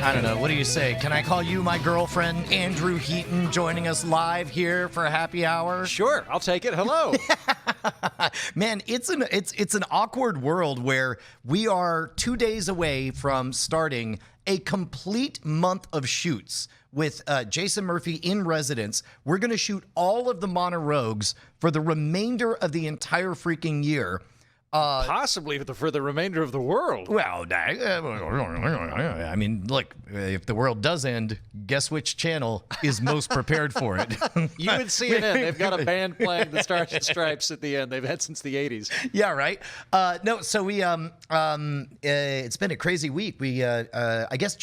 I don't know. What do you say? Can I call you my girlfriend, Andrew Heaton, joining us live here for a happy hour? Sure, I'll take it. Hello. Man, it's an awkward world where we are 2 days away from starting a complete month of shoots with Jason Murphy in residence. We're going to shoot all of the Monorogues for the remainder of the entire freaking year. Possibly for the remainder of the world. Well, I mean, look, if the world does end, guess which channel is most prepared for it? You and CNN, they've got a band playing the Stars and Stripes at the end. They've had since the 80s. Yeah, right. No, so we it's been a crazy week. We I guess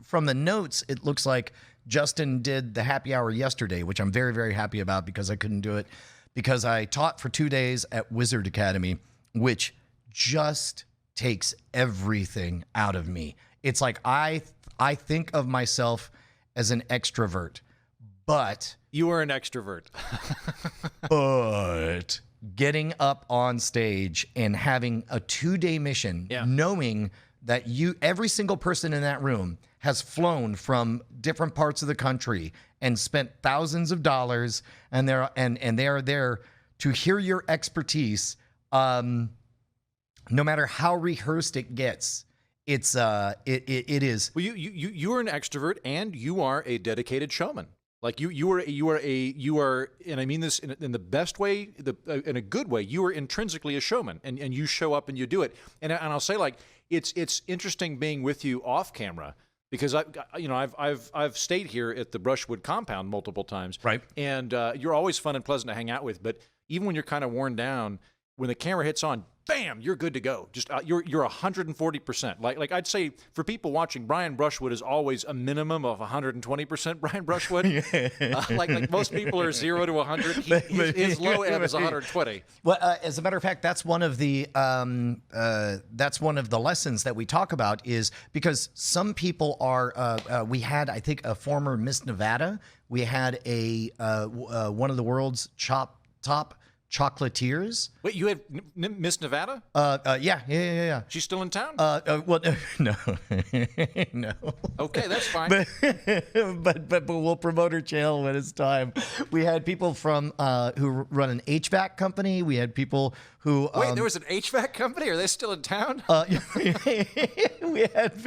from the notes, it looks like Justin did the happy hour yesterday, which I'm very, very happy about because I couldn't do it. Because I taught for 2 days at Wizard Academy, which just takes everything out of me. It's like I think of myself as an extrovert, but... You are an extrovert. But getting up on stage and having a 2-day mission, knowing that every single person in that room has flown from different parts of the country and spent thousands of dollars, and they are there to hear your expertise, no matter how rehearsed it gets. It is. Well, you are an extrovert, and you are a dedicated showman. Like you are, and I mean this in the best way, in a good way. You are intrinsically a showman, and you show up and you do it. And I'll say, like, it's interesting being with you off camera. Because I've stayed here at the Brushwood compound multiple times, right? And you're always fun and pleasant to hang out with. But even when you're kind of worn down, when the camera hits on, bam, you're good to go. Just you're 140%. Like I'd say for people watching, Brian Brushwood is always a minimum of 120%. Brian Brushwood, like most people are 0 to 100. His low ebb is 120. Well, as a matter of fact, that's one of the lessons that we talk about is because some people are. We had, I think, a former Miss Nevada. We had one of the world's top chocolatiers. Wait, you had Miss Nevada? Yeah. She's still in town? Well, no, no. Okay, that's fine. But we'll promote her channel when it's time. We had people from who run an HVAC company. We had people who wait, there was an HVAC company? Are they still in town? We had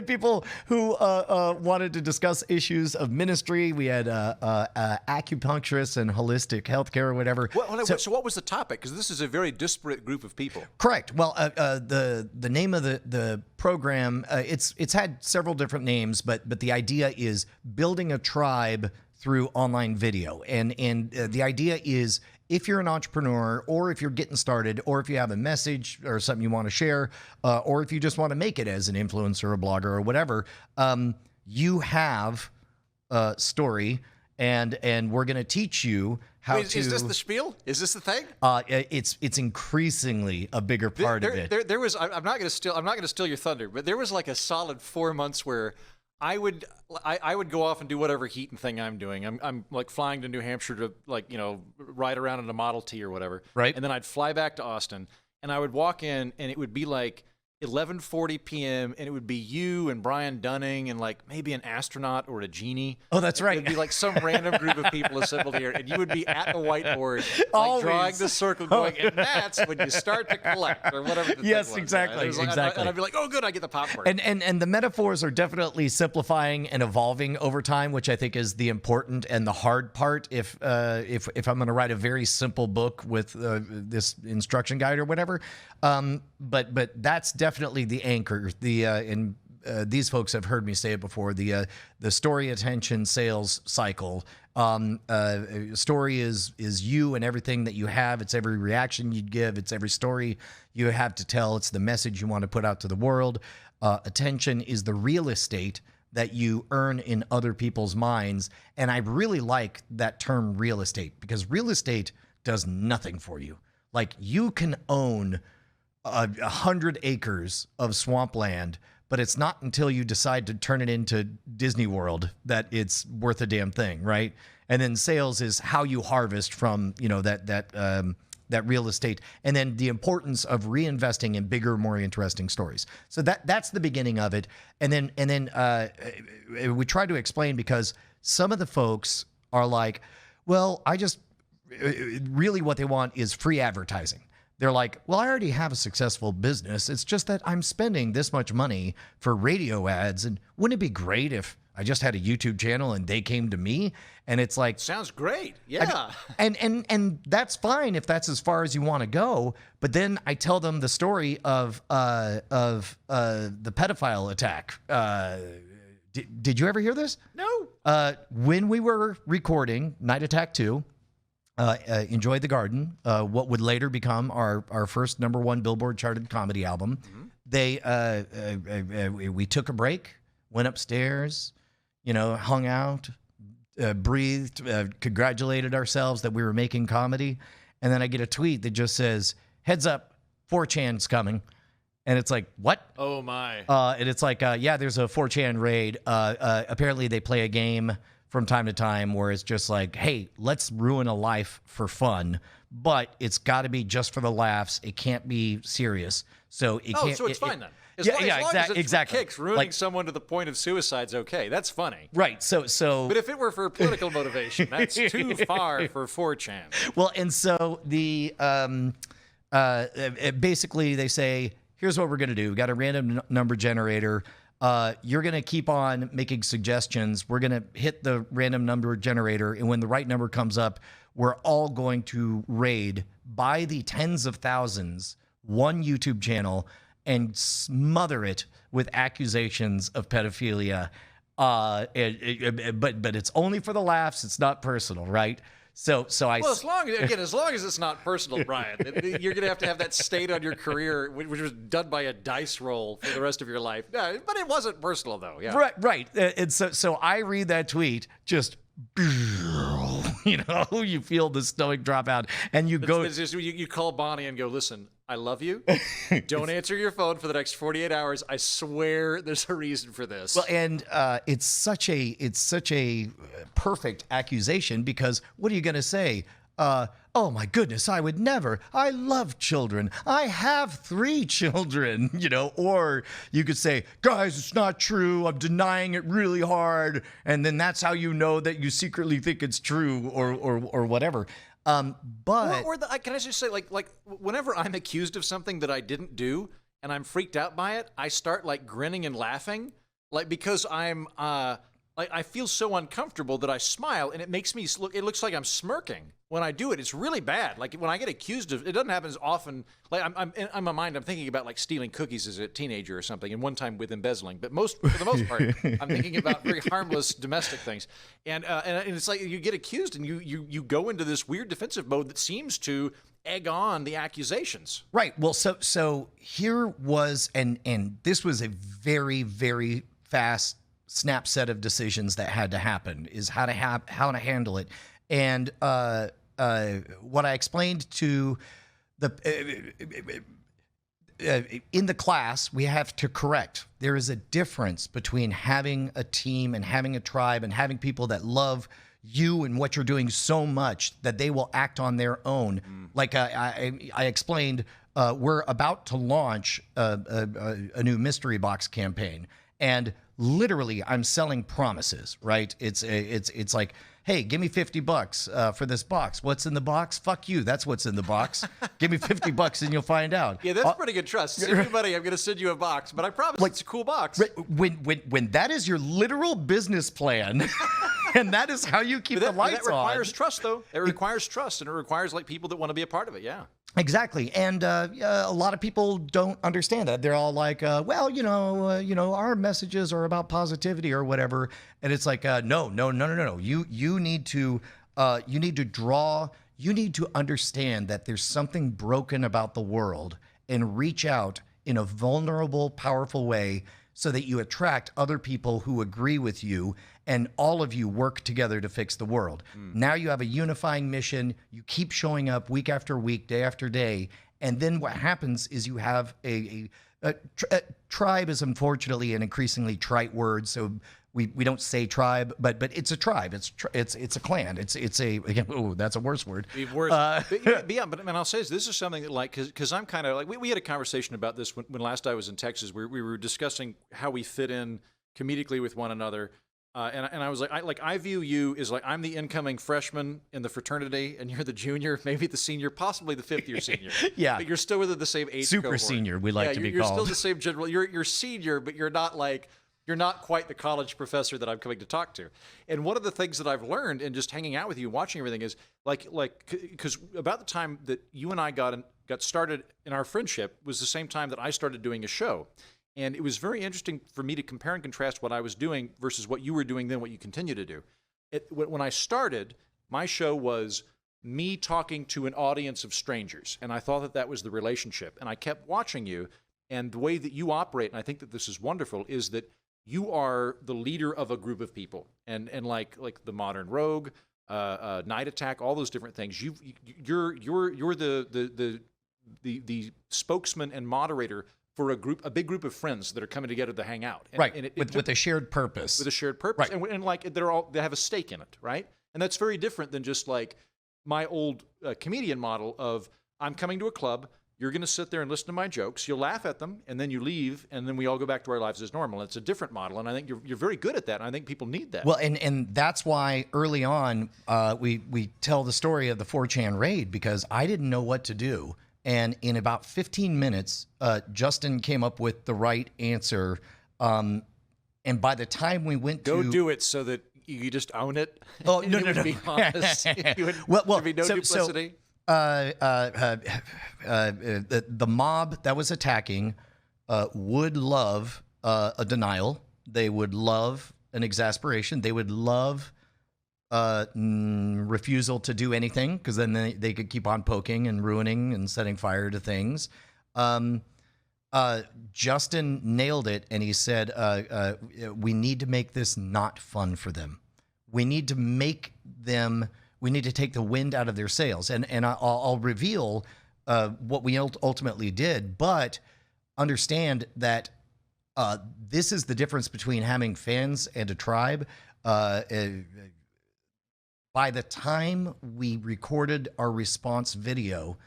people who wanted to discuss issues of ministry. We had acupuncturists and holistic healthcare or whatever. So what was the topic? Because this is a very disparate group of people. Correct. Well, the name of the program, it's had several different names, but the idea is building a tribe through online video. And the idea is if you're an entrepreneur or if you're getting started or if you have a message or something you want to share or if you just want to make it as an influencer or a blogger or whatever, you have a story and we're going to teach you how to... Is this the spiel? Is this the thing? It's increasingly a bigger part of it. There was... I'm not going to steal your thunder, but there was like a solid 4 months where I would go off and do whatever Heaton thing I'm doing. I'm like flying to New Hampshire to ride around in a Model T or whatever. Right. And then I'd fly back to Austin and I would walk in and it would be like 11:40 p.m. and it would be you and Brian Dunning and like maybe an astronaut or a genie. Oh, that's right. It'd be like some random group of people assembled here, and you would be at the whiteboard, like drawing the circle, going, and that's when you start to collect or whatever. Yes, was. exactly, exactly. And I'd be like, oh, good, I get the popcorn. And the metaphors are definitely simplifying and evolving over time, which I think is the important and the hard part. If I'm going to write a very simple book with this instruction guide or whatever, but that's definitely the anchor. These folks have heard me say it before. The story, attention, sales cycle. Story is you and everything that you have. It's every reaction you give. It's every story you have to tell. It's the message you want to put out to the world. Attention is the real estate that you earn in other people's minds. And I really like that term real estate because real estate does nothing for you. Like you can own 100 acres of swampland, but it's not until you decide to turn it into Disney World that it's worth a damn thing, right? And then sales is how you harvest from, that real estate, and then the importance of reinvesting in bigger, more interesting stories. So that's the beginning of it. And then we try to explain, because some of the folks are like, well, I just really what they want is free advertising. They're like, well, I already have a successful business. It's just that I'm spending this much money for radio ads. And wouldn't it be great if I just had a YouTube channel and they came to me? And it's like, Sounds great. Yeah. and that's fine if that's as far as you want to go. But then I tell them the story of the pedophile attack. Did you ever hear this? No. When we were recording Night Attack 2, Enjoy the Garden, what would later become our first #1 Billboard charted comedy album, we took a break, went upstairs, hung out, breathed, congratulated ourselves that we were making comedy. And then I get a tweet that just says, heads up, 4chan's coming. And it's like, what? Oh, my. And it's like, yeah, there's a 4chan raid. Apparently they play a game from time to time where it's just like, hey, let's ruin a life for fun, but it's got to be just for the laughs. It can't be serious. So it can't. So it's fine then. As Yeah, long, yeah, as long as it's exactly. for kicks, ruining Like- someone to the point of suicide's okay. That's funny. Right. So But if it were for political motivation, that's too far for 4chan. well, and so the basically they say, here's what we're going to do. We got a random number generator. You're going to keep on making suggestions. We're going to hit the random number generator. And when the right number comes up, we're all going to raid by the tens of thousands one YouTube channel and smother it with accusations of pedophilia. But it's only for the laughs. It's not personal, right? So I Well, as long as it's not personal, Brian, you're going to have that state on your career, which was done by a dice roll for the rest of your life. No, but it wasn't personal, though. Yeah. right. And so I read that tweet, just you feel the stomach drop out, and you go. It's just, you call Bonnie and go, listen, I love you. Don't answer your phone for the next 48 hours. I swear there's a reason for this. Well, and it's such a perfect accusation, because what are you going to say? Oh my goodness, I would never. I love children. I have 3 children, or you could say, guys, it's not true. I'm denying it really hard. And then that's how you know that you secretly think it's true, or whatever. But Can I just say, like whenever I'm accused of something that I didn't do and I'm freaked out by it, I start like grinning and laughing, like because I'm I feel so uncomfortable that I smile, and it makes me look. It looks like I'm smirking when I do it. It's really bad. Like when I get accused of, it doesn't happen as often. Like I'm in my mind, I'm thinking about like stealing cookies as a teenager or something, and one time with embezzling. But for the most part, I'm thinking about very harmless domestic things. And it's like you get accused, and you go into this weird defensive mode that seems to egg on the accusations. right. Well, so here was, and this was a very, very fast snap set of decisions that had to happen, is how to handle it. And what I explained to the in the class, we have to correct. There is a difference between having a team and having a tribe and having people that love you and what you're doing so much that they will act on their own. Like I explained, we're about to launch a new mystery box campaign, and literally I'm selling promises, right? It's like, hey, give me $50 for this box. What's in the box? Fuck you. That's what's in the box. Give me $50 and you'll find out. Yeah, that's pretty good trust. Send me money, I'm going to send you a box, but I promise it's a cool box. When that is your literal business plan, and that is how you keep the lights that requires on. trust, though. It requires trust, and it requires like people that want to be a part of it. Yeah. Exactly, and a lot of people don't understand that. They're all like, "Well, our messages are about positivity or whatever," and it's like, no. You need to draw. You need to understand that there's something broken about the world, and reach out in a vulnerable, powerful way, so that you attract other people who agree with you, and all of you work together to fix the world. Now you have a unifying mission. You keep showing up week after week, day after day, and then what happens is you have a tribe is unfortunately an increasingly trite word. So we don't say tribe, but it's a tribe. It's a clan. It's a, again, oh, that's a worse word. Worse. But I'll say this is something that, like, because I'm kind of like, we had a conversation about this when last I was in Texas. We were discussing how we fit in comedically with one another. And I was like, I view you as like, I'm the incoming freshman in the fraternity, and you're the junior, maybe the senior, possibly the fifth-year senior. Yeah. But you're still within the same age Super cohort. senior, we like to be you're called. You're still the same general. You're senior, but you're not quite the college professor that I'm coming to talk to. And one of the things that I've learned in just hanging out with you and watching everything is because about the time that you and I got started in our friendship was the same time that I started doing a show. And it was very interesting for me to compare and contrast what I was doing versus what you were doing then, what you continue to do. When I started, my show was me talking to an audience of strangers. And I thought that was the relationship. And I kept watching you. And the way that you operate, and I think that this is wonderful, is that you are the leader of a group of people. And like the Modern Rogue, Night Attack, all those different things. You're the spokesman and moderator for a big group of friends that are coming together to hang out, right? And with a shared purpose. With a shared purpose, right. and like they have a stake in it, right? And that's very different than just like my old comedian model of I'm coming to a club. You're going to sit there and listen to my jokes. You'll laugh at them, and then you leave, and then we all go back to our lives as normal. It's a different model, and I think you're very good at that. And I think people need that. Well, and that's why early on we tell the story of the 4chan raid, because I didn't know what to do. And in about 15 minutes, Justin came up with the right answer. And by the time we went to... Go do it so that you just own it. Oh, no. Be honest. Well, there'd be no duplicity. The mob that was attacking would love a denial. They would love an exasperation. They would love refusal to do anything, because then they could keep on poking and ruining and setting fire to things. Justin nailed it, and he said, we need to make this not fun for them. We need to make them, we need to take the wind out of their sails. And I'll reveal what we ultimately did, but understand that this is the difference between having fans and a tribe. By the time we recorded our response video,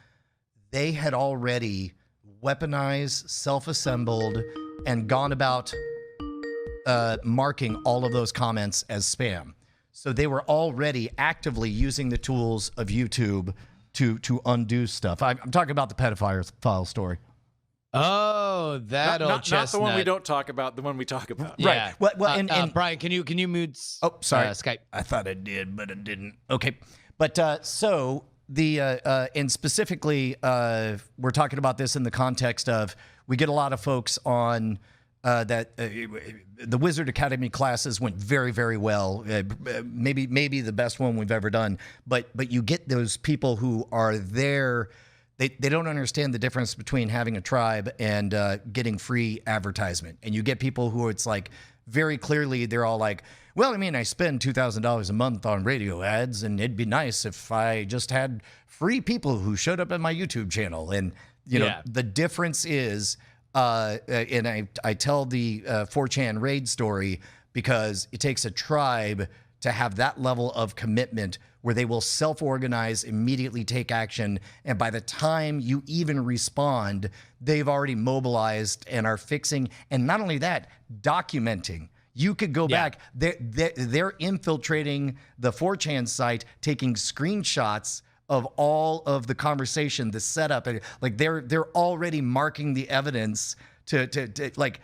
they had already weaponized, self-assembled, and gone about marking all of those comments as spam. So they were already actively using the tools of YouTube to undo stuff. I'm talking about the pedophile story. Oh, that old chestnut. Not the one we don't talk about, the one we talk about. Yeah. Right. Well, and Brian, can you mute? Oh, sorry, Skype. I thought I did, but it didn't. Okay, but so the and specifically, we're talking about this in the context of we get a lot of folks on that the Wizard Academy classes went very, very well. Maybe the best one we've ever done. But you get those people who are there. They don't understand the difference between having a tribe and getting free advertisement. And you get people who it's like very clearly they're all like, well, I mean, I spend $2,000 a month on radio ads, and it'd be nice if I just had free people who showed up at my YouTube channel. And you know, the difference is, and I tell the 4chan raid story because it takes a tribe to have that level of commitment where they will self-organize, immediately take action, and by the time you even respond, they've already mobilized and are fixing, and not only that, documenting. You could go back. They're infiltrating the 4chan site, taking screenshots of all of the conversation, the setup, and like they're already marking the evidence to like.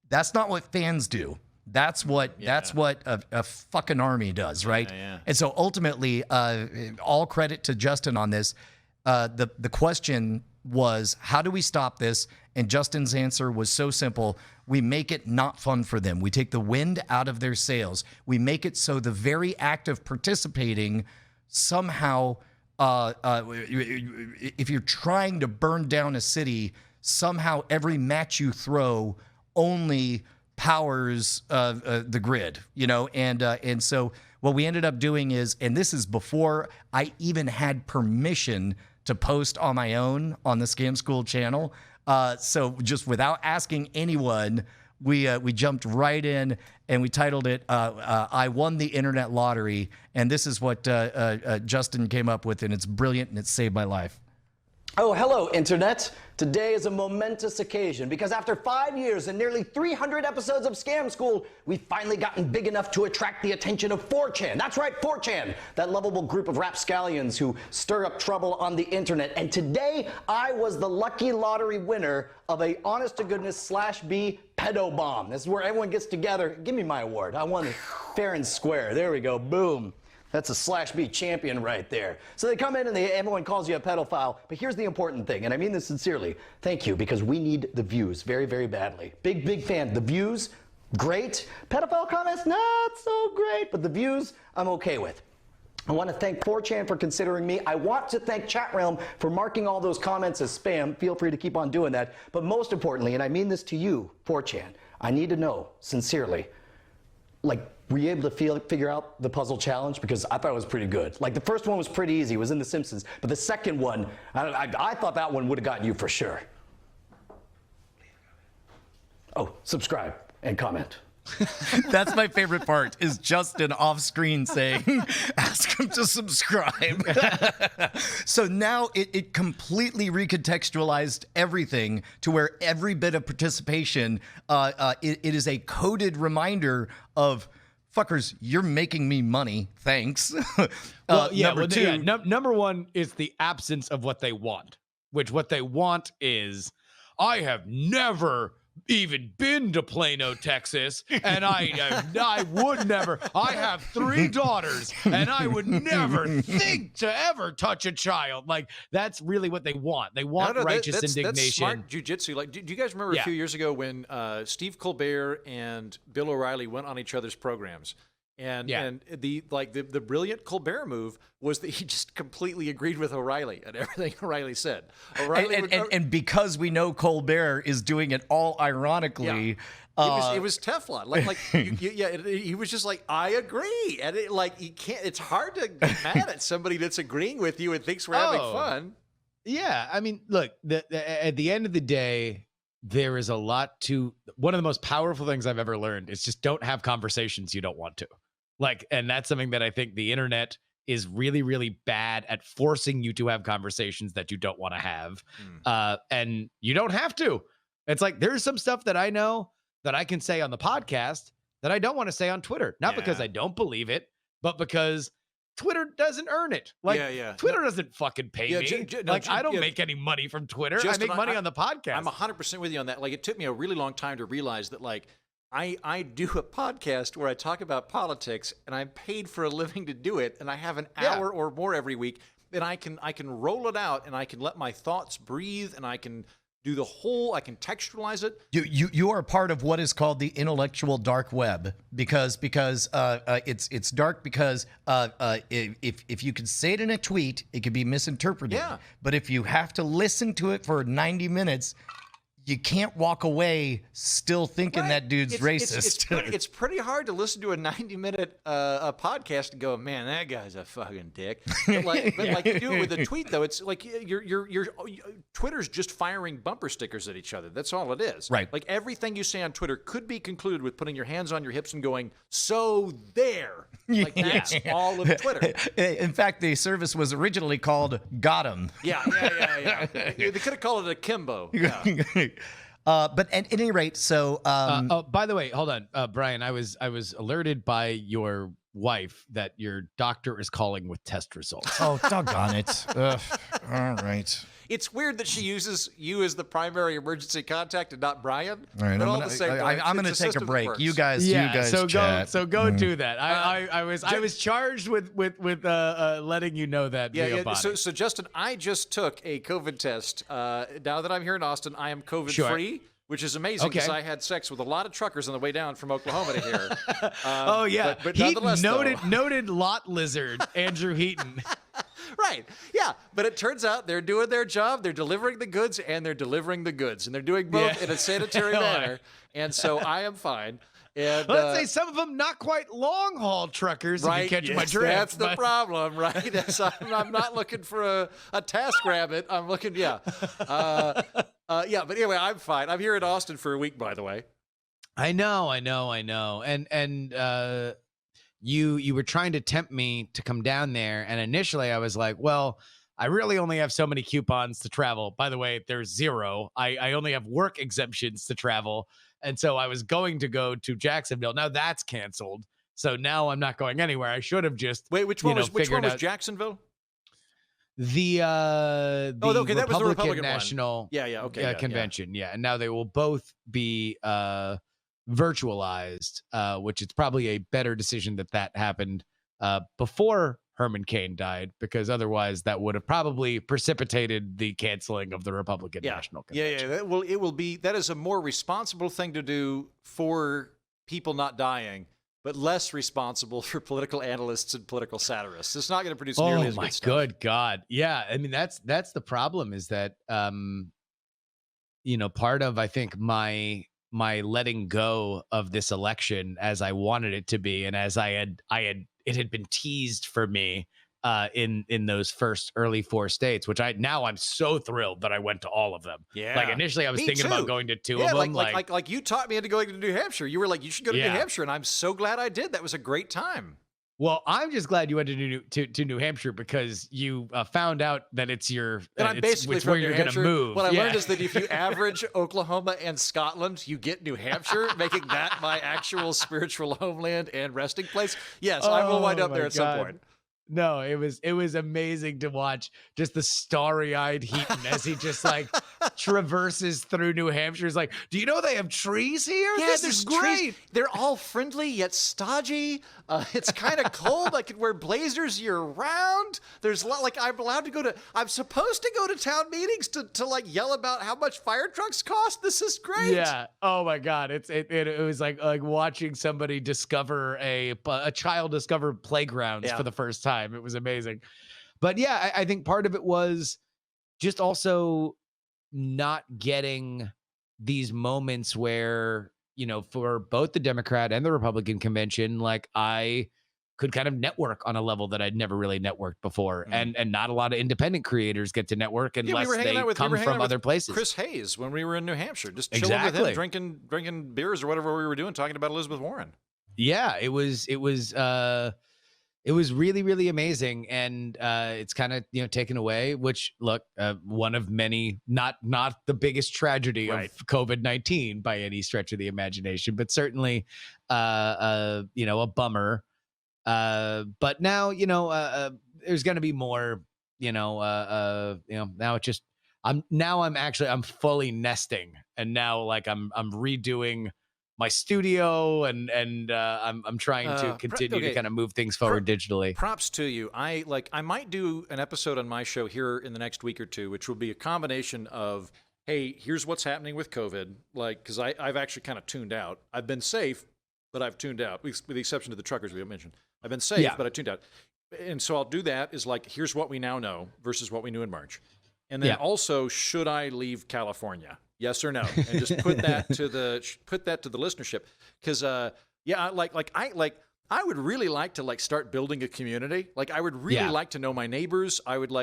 That's not what fans do. That's what a fucking army does, right? Yeah. And so ultimately, all credit to Justin on this. The question was, how do we stop this? And Justin's answer was so simple. We make it not fun for them. We take the wind out of their sails. We make it so the very act of participating somehow, if you're trying to burn down a city, somehow every match you throw only powers the grid, you know, and so what we ended up doing is, and this is before I even had permission to post on my own on the Scam School channel, so just without asking anyone, we jumped right in and we titled it "I Won the Internet Lottery," and this is what Justin came up with, and it's brilliant and it saved my life. Oh, hello, Internet. Today is a momentous occasion because after 5 years and nearly 300 episodes of Scam School, we've finally gotten big enough to attract the attention of 4chan. That's right, 4chan, that lovable group of rapscallions who stir up trouble on the internet. And today, I was the lucky lottery winner of a honest-to-goodness /B pedo bomb. This is where everyone gets together. Give me my award. I won it fair and square. There we go. Boom. That's a /B champion right there. So they come in and everyone calls you a pedophile. But here's the important thing, and I mean this sincerely. Thank you, because we need the views very, very badly. Big fan. The views, great. Pedophile comments, not so great. But the views, I'm okay with. I want to thank 4chan for considering me. I want to thank ChatRealm for marking all those comments as spam. Feel free to keep on doing that. But most importantly, and I mean this to you, 4chan, I need to know, sincerely, were you able to figure out the puzzle challenge? Because I thought it was pretty good. Like, the first one was pretty easy. It was in The Simpsons. But the second one, I thought that one would have gotten you for sure. Oh, subscribe and comment. That's my favorite part, is Justin off screen saying, ask him to subscribe. So now it completely recontextualized everything to where every bit of participation, it is a coded reminder of, fuckers, you're making me money. Thanks. Number one is the absence of what they want, which what they want is, I have never even been to Plano, Texas, and I would never. I have 3 daughters, and I would never think to ever touch a child. Like, that's really what they want. They want righteous indignation. That's smart jujitsu. Like, do you guys remember a few years ago when Steve Colbert and Bill O'Reilly went on each other's programs? And the brilliant Colbert move was that he just completely agreed with O'Reilly and everything O'Reilly said. And because we know Colbert is doing it all ironically, it was Teflon. He was just like, I agree, and you can't. It's hard to get mad at somebody that's agreeing with you and thinks we're having fun. Yeah, I mean, look, at the end of the day, there is a lot to. One of the most powerful things I've ever learned is just don't have conversations you don't want to. And that's something that I think the internet is really, really bad at, forcing you to have conversations that you don't want to have. And you don't have to. It's like, there's some stuff that I know that I can say on the podcast that I don't want to say on Twitter. Not because I don't believe it, but because Twitter doesn't earn it. Twitter doesn't fucking pay me. I don't make any money from Twitter. Justin, I make money on the podcast. I'm 100% with you on that. It took me a really long time to realize that, I do a podcast where I talk about politics, and I'm paid for a living to do it, and I have an hour or more every week, and I can roll it out, and I can let my thoughts breathe, and I can do I can textualize it. You are part of what is called the intellectual dark web, because it's dark because if you can say it in a tweet, it could be misinterpreted. Yeah. But if you have to listen to it for 90 minutes, you can't walk away still thinking that dude's racist. It's pretty hard to listen to a 90-minute podcast and go, man, that guy's a fucking dick. But you do it with a tweet, though. It's like your Twitter's just firing bumper stickers at each other. That's all it is. Right. Like, everything you say on Twitter could be concluded with putting your hands on your hips and going, so there. That's all of Twitter. In fact, the service was originally called Got 'em. Yeah. They could have called it Akimbo. Yeah. But at any rate, so by the way, hold on, Brian. I was alerted by your wife that your doctor is calling with test results. Oh, doggone it! All right. It's weird that she uses you as the primary emergency contact and not Brian. All right, I'm going to take a break. You guys chat. Go do that. I was charged with letting you know that. So Justin, I just took a COVID test. Now that I'm here in Austin, I am COVID free. Which is amazing because I had sex with a lot of truckers on the way down from Oklahoma to here. But noted lot lizard, Andrew Heaton. Right. Yeah. But it turns out they're doing their job. They're delivering the goods, and they're delivering the goods. And they're doing both in a sanitary manner. And so I am fine. And, let's say some of them not quite long haul truckers. Right. If you catch my drift. That's the problem, right? So I'm not looking for a task rabbit. I'm looking, But anyway, I'm fine. I'm here in Austin for a week, by the way. I know. And you were trying to tempt me to come down there, and initially I was like, well, I really only have so many coupons to travel. By the way, there's zero. I only have work exemptions to travel. And so I was going to go to Jacksonville. Now that's canceled. So now I'm not going anywhere. I should have just Wait, which one was Jacksonville? The okay, that was the Republican National one. Yeah, okay, convention. Yeah. And now they will both be virtualized, which is probably a better decision that happened before Herman Cain died, because otherwise that would have probably precipitated the canceling of the Republican National Convention. Yeah. That is a more responsible thing to do for people not dying, but less responsible for political analysts and political satirists. It's not going to produce nearly as good stuff. Good God. Yeah. I mean, that's the problem, is that, part of, I think, my letting go of this election as I wanted it to be, and as it had been teased for me in those first early 4 states, which I'm so thrilled that I went to all of them. Yeah. Like initially I was thinking about going to 2 of them. Like you taught me into going to New Hampshire. You were like, you should go to New Hampshire. And I'm so glad I did. That was a great time. Well, I'm just glad you went to New Hampshire, because you found out that it's your and I'm basically from where New you're Hampshire. Gonna move. What I learned is that if you average Oklahoma and Scotland, you get New Hampshire, making that my actual spiritual homeland and resting place. Yes, I will wind up there at some point. No, it was amazing to watch just the starry-eyed Heaton as he just like traverses through New Hampshire. He's like, do you know they have trees here? Yeah, this is great. Trees. They're all friendly yet stodgy. It's kind of cold. I can wear blazers year round. There's a lot, like I'm supposed to go to town meetings to like yell about how much fire trucks cost. This is great. Yeah. Oh my God. It was like watching somebody discover a child discover playgrounds for the first time. It was amazing. But yeah, I think part of it was just also not getting these moments where, for both the Democrat and the Republican convention, like I could kind of network on a level that I'd never really networked before. And not a lot of independent creators get to network unless they come from other places. Chris Hayes, when we were in New Hampshire, just chilling with him, drinking beers or whatever we were doing, talking about Elizabeth Warren. Yeah, it was really, really amazing. And it's kind of, taken away, which look, one of many, not the biggest tragedy of COVID-19 by any stretch of the imagination, but certainly, a bummer. But now, there's going to be more, now it just, I'm fully nesting, and now like I'm redoing my studio, and I'm trying to continue to kind of move things forward digitally. Props to you. I might do an episode on my show here in the next week or two, which will be a combination of, hey, here's what's happening with COVID, like, because I've actually kind of tuned out. I've been safe, but I've tuned out, with the exception of the truckers we mentioned. I've been safe, but I tuned out. And so I'll do that, is like, here's what we now know versus what we knew in March. And then also, should I leave California? Yes or no? And just put that to the listenership, because I would really like to like start building a community. Like I would really like to know my neighbors. The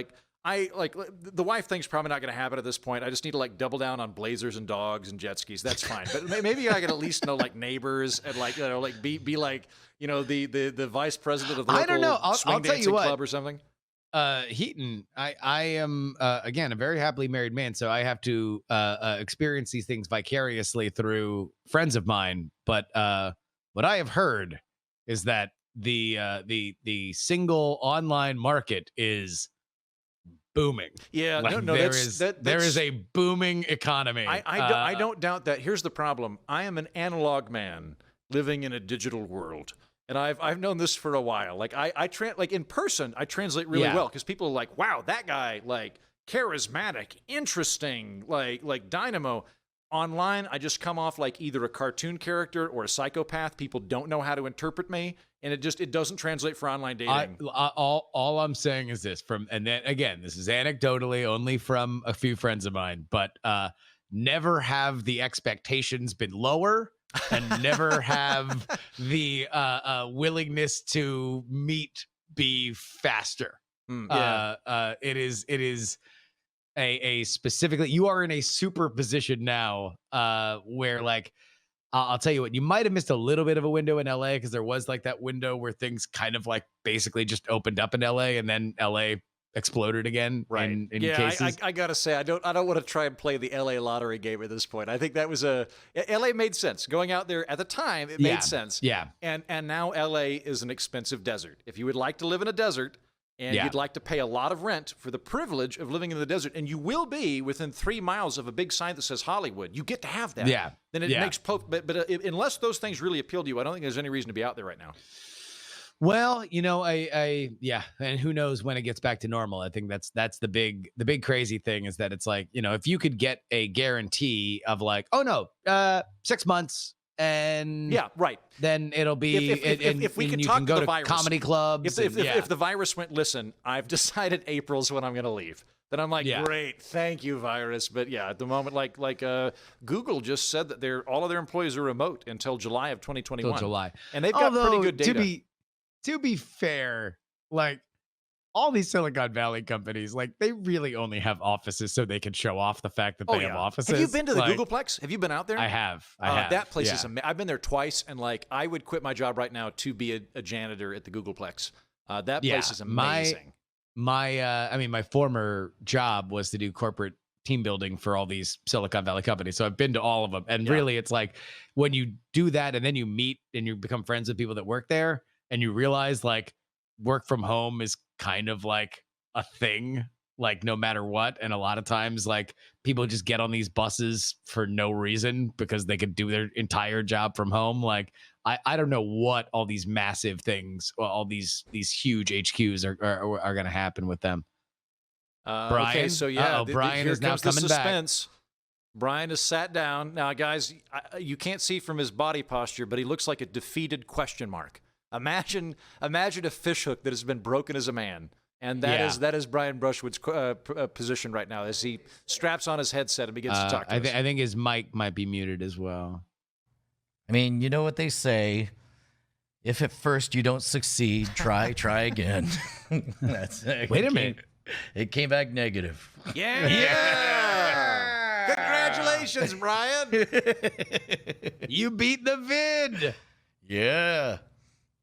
wife thing's probably not going to happen at this point. I just need to like double down on blazers and dogs and jet skis. That's fine. But maybe I can at least know like neighbors and like be like the vice president of the local swing dancing club or something. Heaton, I am again a very happily married man, so I have to experience these things vicariously through friends of mine. But what I have heard is that the single online market is booming. Yeah, like, there is a booming economy. I don't doubt that. Here's the problem: I am an analog man living in a digital world. And I've known this for a while. Like like in person, I translate really well, because people are like, "Wow, that guy, like charismatic, interesting, like dynamo." Online, I just come off like either a cartoon character or a psychopath. People don't know how to interpret me, and it doesn't translate for online dating. All I'm saying is this, and then again, this is anecdotally only from a few friends of mine, but never have the expectations been lower. And never have the willingness to meet be faster. It is a specifically, you are in a super position now where like I'll tell you what, you might have missed a little bit of a window in LA because there was like that window where things kind of like basically just opened up in LA and then LA exploded again. In cases. I gotta say, I don't want to try and play the LA lottery game at this point. I think that was LA made sense. Going out there at the time, it made sense. Yeah. And now LA is an expensive desert. If you would like to live in a desert and you'd like to pay a lot of rent for the privilege of living in the desert, and you will be within 3 miles of a big sign that says Hollywood, you get to have that. Yeah. Then it makes but unless those things really appeal to you, I don't think there's any reason to be out there right now. Well, you know, and who knows when it gets back to normal. I think that's the big crazy thing is that it's like, you know, if you could get a guarantee of like, oh no, 6 months and then it'll be if we and could you talk can go to to the virus, comedy clubs. If the virus went, listen, I've decided April's when I'm going to leave. Then I'm like, great, thank you, virus. But yeah, at the moment, like Google just said that all of their employees are remote until July of 2021. Till July, and they've got pretty good data. To be fair, like all these Silicon Valley companies, like they really only have offices so they can show off the fact that they have offices. Have you been to the Googleplex? Have you been out there? I have. That place is amazing. I've been there twice, and like I would quit my job right now to be a janitor at the Googleplex. That place is amazing. My former job was to do corporate team building for all these Silicon Valley companies. So I've been to all of them. And really it's like when you do that and then you meet and you become friends with people that work there and you realize like work from home is kind of like a thing, like no matter what. And a lot of times like people just get on these buses for no reason because they could do their entire job from home. Like I don't know what all these massive things, all these huge HQs are going to happen with them. Brian, okay, so Brian is now coming back. Brian has sat down. Now, guys, you can't see from his body posture, but he looks like a defeated question mark. Imagine a fishhook that has been broken as a man. And that is Brian Brushwood's position right now as he straps on his headset and begins to talk to us. I think his mic might be muted as well. I mean, you know what they say. If at first you don't succeed, try again. That's it. Wait a minute. It came back negative. Yeah. Congratulations, Brian. You beat the vid. Yeah.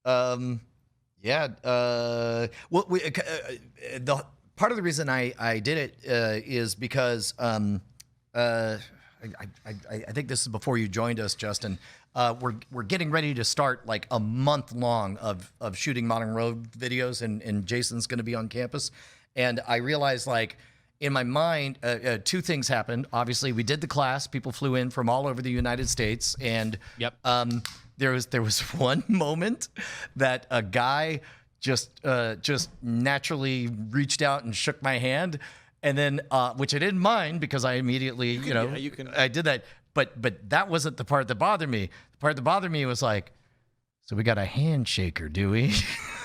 Well, the part of the reason I did it is because I think this is before you joined us, Justin. We're getting ready to start like a month long of shooting Modern Road videos, and Jason's going to be on campus. And I realized, like, in my mind, two things happened. Obviously, we did the class. People flew in from all over the United States, and there was one moment that a guy just naturally reached out and shook my hand, and then which I didn't mind because I immediately I did that. But that wasn't the part that bothered me. The part that bothered me was like, so we got a handshaker, do we?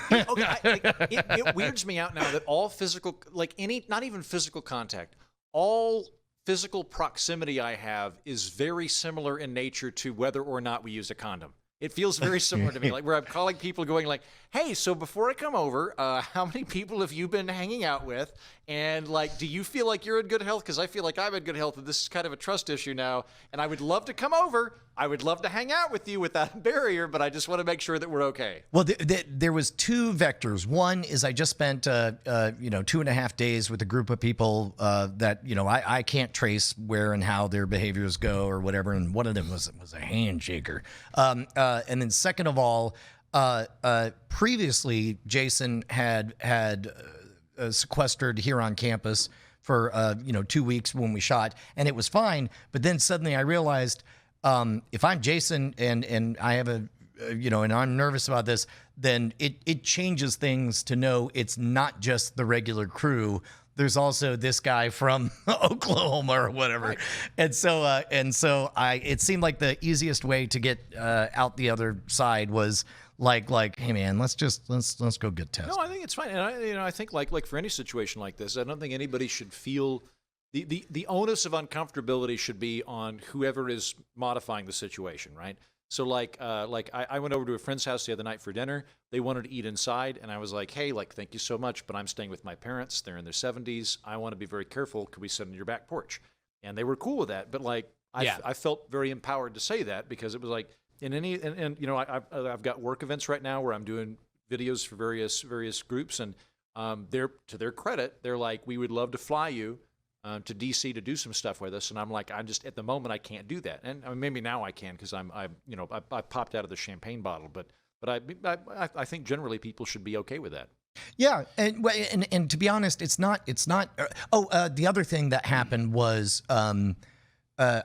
It weirds me out now that all physical, not even physical contact, all physical proximity I have is very similar in nature to whether or not we use a condom. It feels very similar to me, like where I'm calling people going like, hey, so before I come over, how many people have you been hanging out with? And like, do you feel like you're in good health? Because I feel like I'm in good health, and this is kind of a trust issue now. And I would love to come over. I would love to hang out with you without a barrier, but I just want to make sure that we're okay. Well, there was two vectors. One is I just spent 2.5 days with a group of people that I can't trace where and how their behaviors go or whatever, and one of them was a handshaker. And then second of all, previously Jason had sequestered here on campus for 2 weeks when we shot, and it was fine. But then suddenly I realized, if I'm Jason and I have and I'm nervous about this, then it changes things to know it's not just the regular crew. There's also this guy from Oklahoma or whatever. Right. And so it seemed like the easiest way to get out the other side was like, hey man, let's go get tested. No, I think it's fine. And I think like for any situation like this, I don't think anybody should feel the onus of uncomfortability should be on whoever is modifying the situation, right? So I went over to a friend's house the other night for dinner. They wanted to eat inside, and I was like, hey, thank you so much, but I'm staying with my parents. They're in their 70s. I want to be very careful. Could we sit on your back porch? And they were cool with that. But I felt very empowered to say that, because it was like and you know, I've got work events right now where I'm doing videos for various groups, and they're, to their credit, they're like, we would love to fly you to DC to do some stuff with us, and I'm like, I'm just, at the moment I can't do that, and I mean, maybe now I can, because I popped out of the champagne bottle, but I think generally people should be okay with that. Yeah, and to be honest, it's not. The other thing that happened was I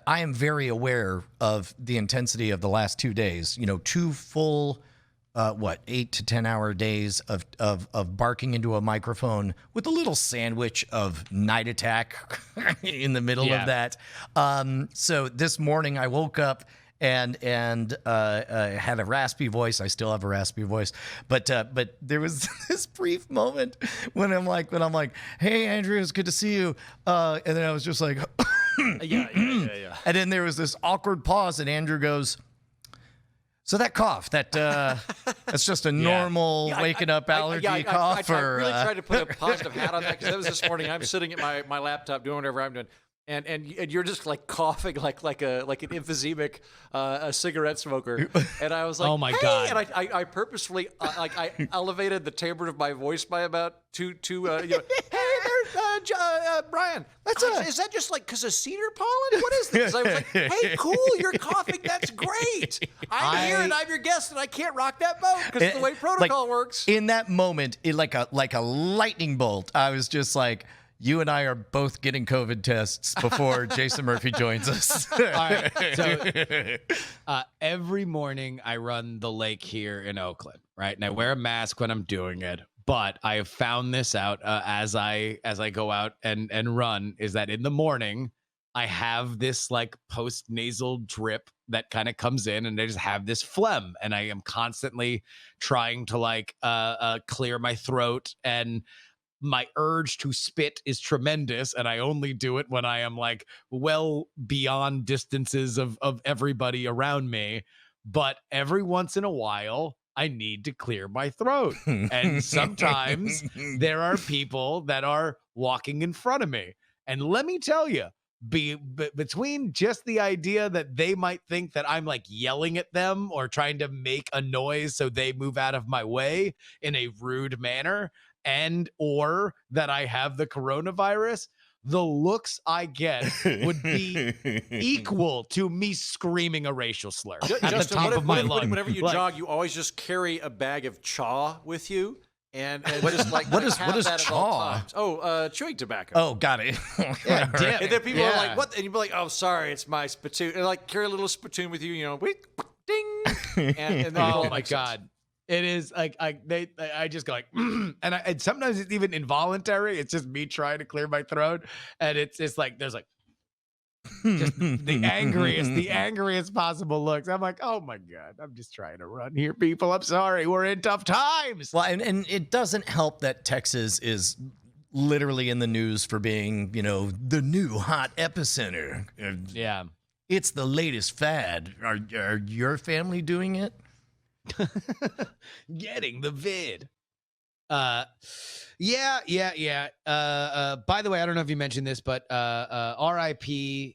am very aware of the intensity of the last 2 days. You know, 2 full 8 to 10 hour days of barking into a microphone with a little sandwich of Night Attack in the middle of that. So this morning I woke up and had a raspy voice. I still have a raspy voice, but there was this brief moment when I'm like, hey Andrew, it's good to see you, and then I was just like, yeah. And then there was this awkward pause, and Andrew goes, so that cough, that's just a normal waking up allergy cough? I really tried to put a positive hat on that, because that was this morning. I'm sitting at my laptop doing whatever I'm doing, and you're just like coughing like an emphysemic a cigarette smoker, and I was like, oh my hey! God. And I purposefully I elevated the timbre of my voice by about two hey there, Brian, is that just like because of cedar pollen? What is this? I was like, hey, cool, you're coughing, that's great. I'm here and I'm your guest, and I can't rock that boat because of the way protocol works. In that moment, like a lightning bolt, I was just like, you and I are both getting COVID tests before Jason Murphy joins us. All right. So every morning I run the lake here in Oakland, right? And I wear a mask when I'm doing it. But I have found this out as I go out and run, is that in the morning I have this like post nasal drip that kind of comes in, and I just have this phlegm, and I am constantly trying to like clear my throat, and my urge to spit is tremendous, and I only do it when I am like well beyond distances of everybody around me. But every once in a while, I need to clear my throat. And sometimes there are people that are walking in front of me. And let me tell you, between just the idea that they might think that I'm like yelling at them or trying to make a noise so they move out of my way in a rude manner, and or that I have the coronavirus, the looks I get would be equal to me screaming a racial slur at Justin, the top of my lungs. Whenever you jog, you always just carry a bag of chaw with you, and just like what is that at all chaw? times. Oh, chewing tobacco. Oh, got it. Yeah, dip. And then people are Yeah. like, "What?" And you'd be like, "Oh, sorry, it's my spittoon." And like carry a little spittoon with you, you know, ding. And then Oh my God. It is like I just go like, and sometimes it's even involuntary. It's just me trying to clear my throat, and it's like there's like just the angriest possible looks. I'm like, oh my God, I'm just trying to run here, people. I'm sorry, we're in tough times. Well, and it doesn't help that Texas is literally in the news for being, you know, the new hot epicenter. Yeah, It's the latest fad. Are your family doing it? getting the vid. Yeah. By the way, I don't know if you mentioned this, but RIP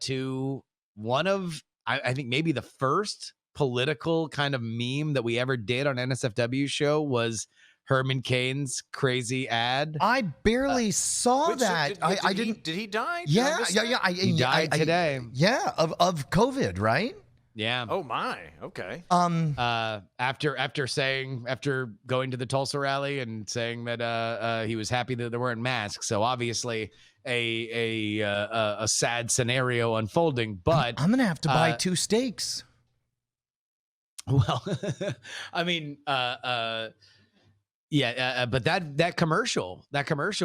to one of I think maybe the first political kind of meme that we ever did on NSFW show was Herman Cain's crazy ad. I barely saw that. I didn't. Did he die? Yeah. He died today. Yeah, of COVID, right? Yeah. Oh my. Okay. After going to the Tulsa rally and saying that he was happy that there weren't masks, so obviously a sad scenario unfolding. But I'm gonna have to buy 2 steaks. Well, I mean, but that commercial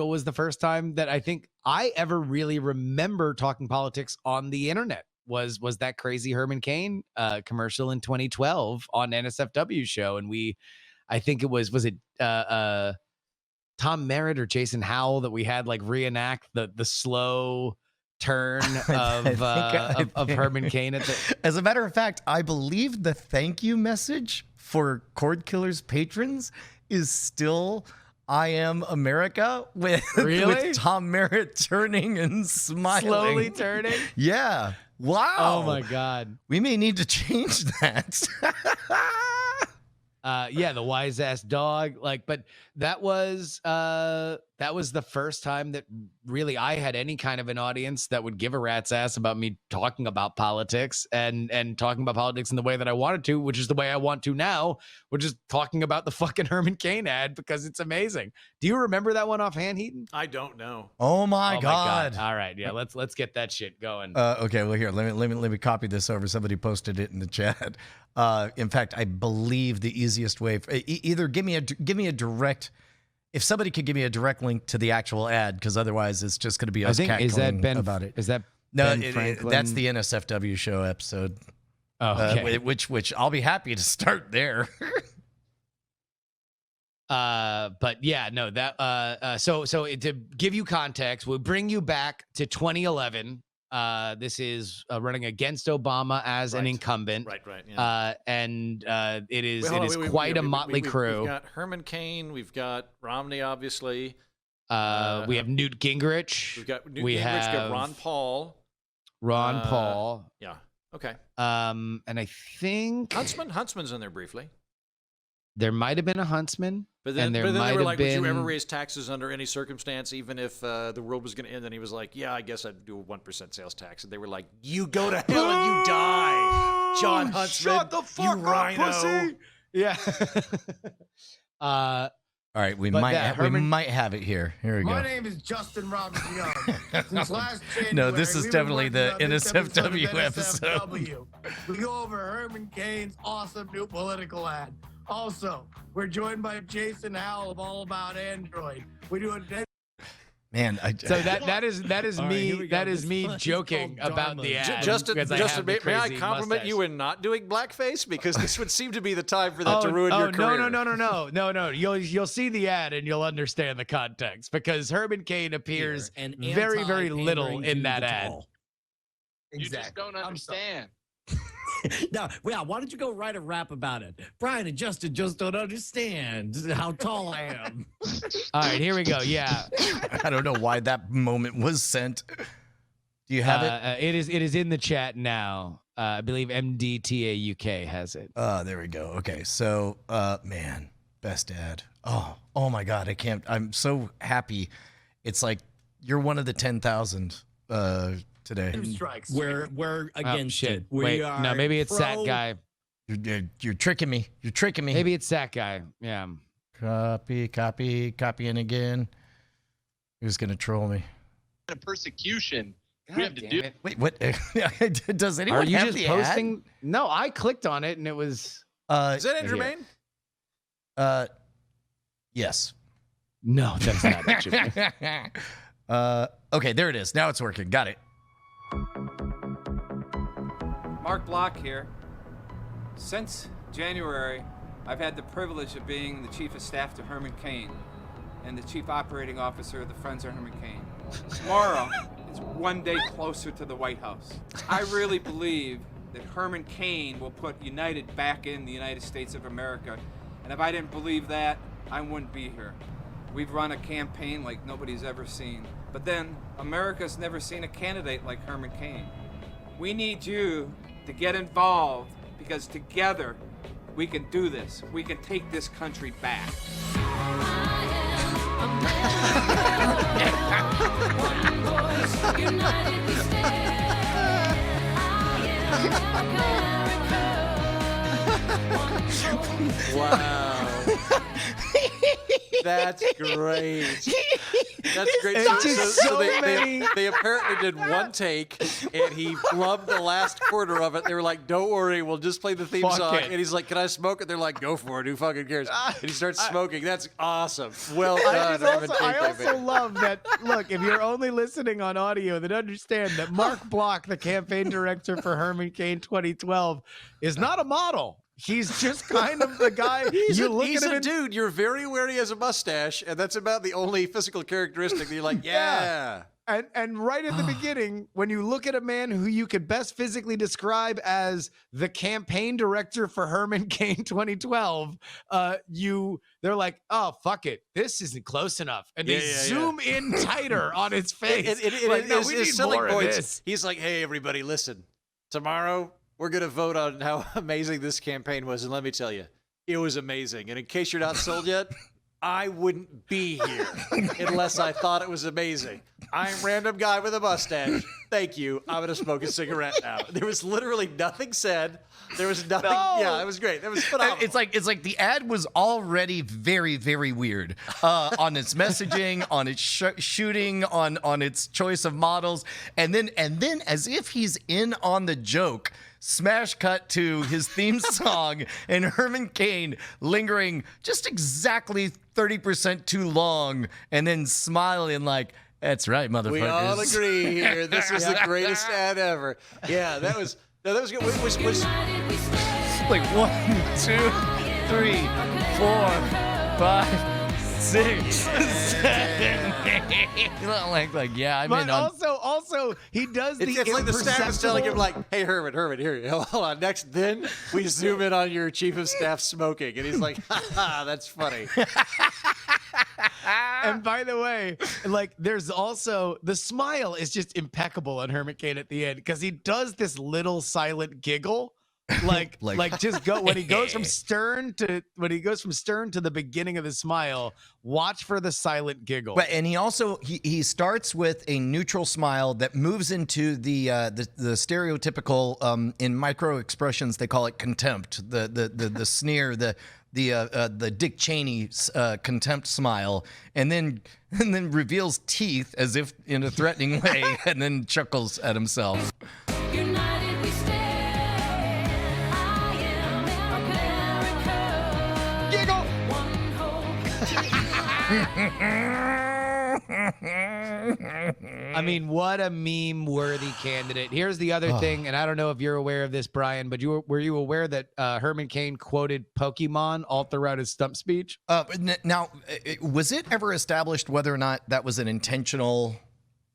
was the first time that I think I ever really remember talking politics on the internet. Was that crazy Herman Cain commercial in 2012 on NSFW show, and I think it was it Tom Merritt or Jason Howell that we had like reenact the slow turn of Herman Cain at the. As a matter of fact, I believe the thank you message for Cord Killer's patrons is still I Am America with, Really? with Tom Merritt turning and smiling. Slowly turning. Yeah. Wow. Oh my God. We may need to change that. Yeah, the wise ass dog. Like, but that was the first time that really I had any kind of an audience that would give a rat's ass about me talking about politics and talking about politics in the way that I wanted to, which is the way I want to now, which is talking about the fucking Herman Cain ad because it's amazing. Do you remember that one offhand, Heaton? I don't know. Oh my Oh God. All right, yeah, let's get that shit going. Okay, well here, let me copy this over. Somebody posted it in the chat. In fact, I believe the easiest way either give me a direct. If somebody could give me a direct link to the actual ad, because otherwise it's just going to be us cackling about it. Is that No, Ben Franklin? that's the NSFW show episode. Oh, okay. Which I'll be happy to start there. But yeah, no, that so to give you context, we'll bring you back to 2011. This is running against Obama as an incumbent. Right. Yeah. And it is Wait, hold on, quite a motley crew. We've got Herman Cain. We've got Romney, obviously. We have Newt Gingrich. We've got Newt we Gingrich. We've got have Ron Paul. Ron Paul. Yeah. Okay. And I think Huntsman's in there briefly. there might have been a Huntsman. But then, and they might were have like, would you been- ever raise taxes under any circumstance, even if the world was going to end? And he was like, yeah, I guess I'd do a 1% sales tax. And they were like, you go to hell and you die, John Huntsman. Shut the fuck you up, rhino. pussy. Yeah. All right, we But might that we Herman- might have it here. Here we My go. name is Justin Robinson Young. Since last January, No, this is we've been definitely working the on this episode of NSFW episode. NSFW. We go over Herman Cain's awesome new political ad. Also, we're joined by Jason Howell of All About Android. We do a Man, So that is All right, here me we go. that is This me one is joking called about Dharma. the ad. Justin, because I have the may I crazy compliment mustache. you in not doing blackface? Because this would seem to be the time for that to ruin your career. No. You'll see the ad and you'll understand the context because Herman Cain appears and very, very little in that ad. You just don't understand. Now, yeah, why don't you go write a rap about it? Brian and Justin just don't understand how tall I am. All right, here we go. Yeah, I don't know why that moment was sent. Do you have it? it is in the chat now. I believe MDTA UK has it. There we go. Okay, so man, best ad. Oh my God, I can't. I'm so happy. It's like you're one of the 10,000 today. Two strikes. We're against shit. it. We Wait, are no, maybe it's that pro- guy. You're tricking me. You're tricking me. Maybe it's that guy. Yeah. Copying again. Who's gonna troll me? of persecution we God have to damn do. it. Wait, what? Does anyone Are you have just the posting? No, I clicked on it and it was. ad? Is that Andrew Here. Main? Yes. No, that's not it. Okay, there it is. Now it's working. Got it. Mark Block here. Since January, I've had the privilege of being the Chief of Staff to Herman Cain and the Chief Operating Officer of the Friends of Herman Cain. Tomorrow is one day closer to the White House. I really believe that Herman Cain will put United back in the United States of America. And if I didn't believe that, I wouldn't be here. We've run a campaign like nobody's ever seen. But then, America's never seen a candidate like Herman Cain. We need you to get involved because together we can do this. We can take this country back. Wow. That's great. That's great. It's just so many- they apparently did one take, and he flubbed the last quarter of it. They were like, "Don't worry, we'll just play the theme Fuck song." it. And he's like, "Can I smoke it?" They're like, "Go for it. Who fucking cares?" And he starts smoking. That's awesome. Well I done. Herman Cain also campaign. love that. Look, if you're only listening on audio, then understand that Mark Block, the campaign director for Herman Cain 2012, is not a model. He's just kind of the guy. He's you a, look he's at him a and- dude. You're very aware he has a mustache, and that's about the only physical characteristic that you're like, yeah. And right at the beginning, when you look at a man who you could best physically describe as the campaign director for Herman Cain 2012, they're like, oh, fuck it. This isn't close enough. And they zoom in tighter on his face. We need more of this. He's like, hey, everybody, listen. Tomorrow, we're going to vote on how amazing this campaign was. And let me tell you, it was amazing. And in case you're not sold yet, I wouldn't be here unless I thought it was amazing. I'm a random guy with a mustache. Thank you. I'm going to smoke a cigarette now. There was literally nothing said. There was nothing. No. Yeah, it was great. That was phenomenal. It's like the ad was already very, very weird on its messaging, on its shooting, on its choice of models, and then as if he's in on the joke, smash cut to his theme song and Herman Cain lingering just exactly 30% too long, and then smiling like, "That's right, motherfuckers." We all agree here. This was the greatest ad ever. Yeah, that was good. Was Like 1, 2, 3, 4, 5, 6, 7, 8. Like yeah, I'm But in on. also, he does the it's like the staff is telling him, like, hey, Herman, here, hold on. Next, then we zoom in on your chief of staff smoking. And he's like, ha, that's funny. And by the way, like, there's also the smile is just impeccable on Herman Cain at the end because he does this little silent giggle. Like just go when he goes from stern to the beginning of the smile, watch for the silent giggle. But and he also he starts with a neutral smile that moves into the stereotypical in micro expressions they call it contempt, the sneer, the Dick Cheney contempt smile, and then reveals teeth as if in a threatening way, and then chuckles at himself. United we stand. I mean, what a meme-worthy candidate. Here's the other thing, and I don't know if you're aware of this, Brian, but were you aware that Herman Cain quoted Pokemon all throughout his stump speech? Now, was it ever established whether or not that was an intentional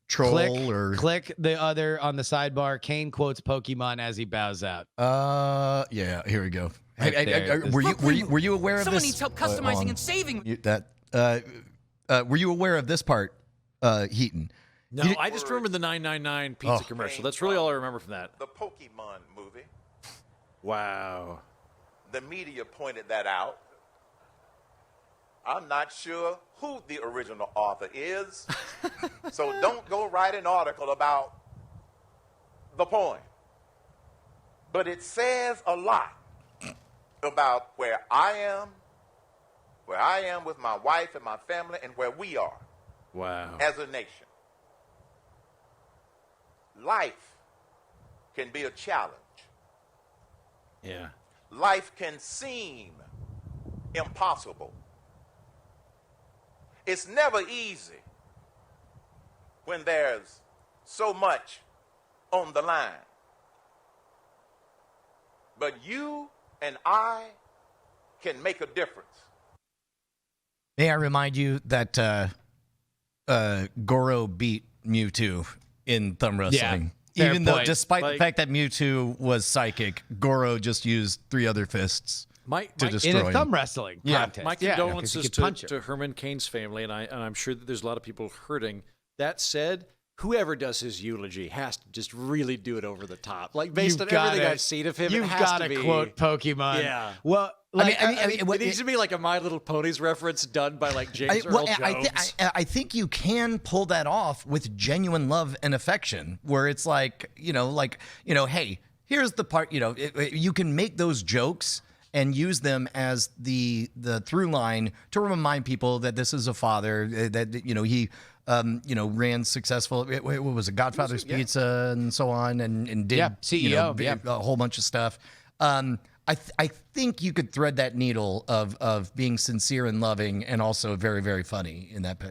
troll Click the other on the sidebar. Cain quotes Pokemon as he bows out. Yeah, here we go. Right Were you aware of Someone this? needs help customizing and saving. Were you aware of this part, Heaton? No, I just remember the 999 pizza commercial. That's really all I remember from that. The Pokemon movie. Wow. The media pointed that out. I'm not sure who the original author is, so don't go write an article about the poem. But it says a lot about where I am with my wife and my family, and where we are as a nation. Life can be a challenge. Yeah. Life can seem impossible. It's never easy when there's so much on the line. But you and I can make a difference. May I remind you that Goro beat Mewtwo in thumb wrestling. Fair Even though, point. despite the fact that Mewtwo was psychic, Goro just used 3 other fists to destroy in a him. thumb wrestling contest. My condolences to to Herman Cain's family, and I'm sure that there's a lot of people hurting. That said, whoever does his eulogy has to just really do it over the top. Like, based on everything I've seen of him, you've it has got to be quote Pokemon. Yeah. Well, it needs to be like a My Little Ponies reference done by like James Earl Jones. I think you can pull that off with genuine love and affection, where it's like, hey, here's the part, you can make those jokes and use them as the through line to remind people that this is a father, that he ran successful. What was it, Godfather's Pizza and so on, and did CEO, a whole bunch of stuff. I think you could thread that needle of being sincere and loving, and also very, very funny in that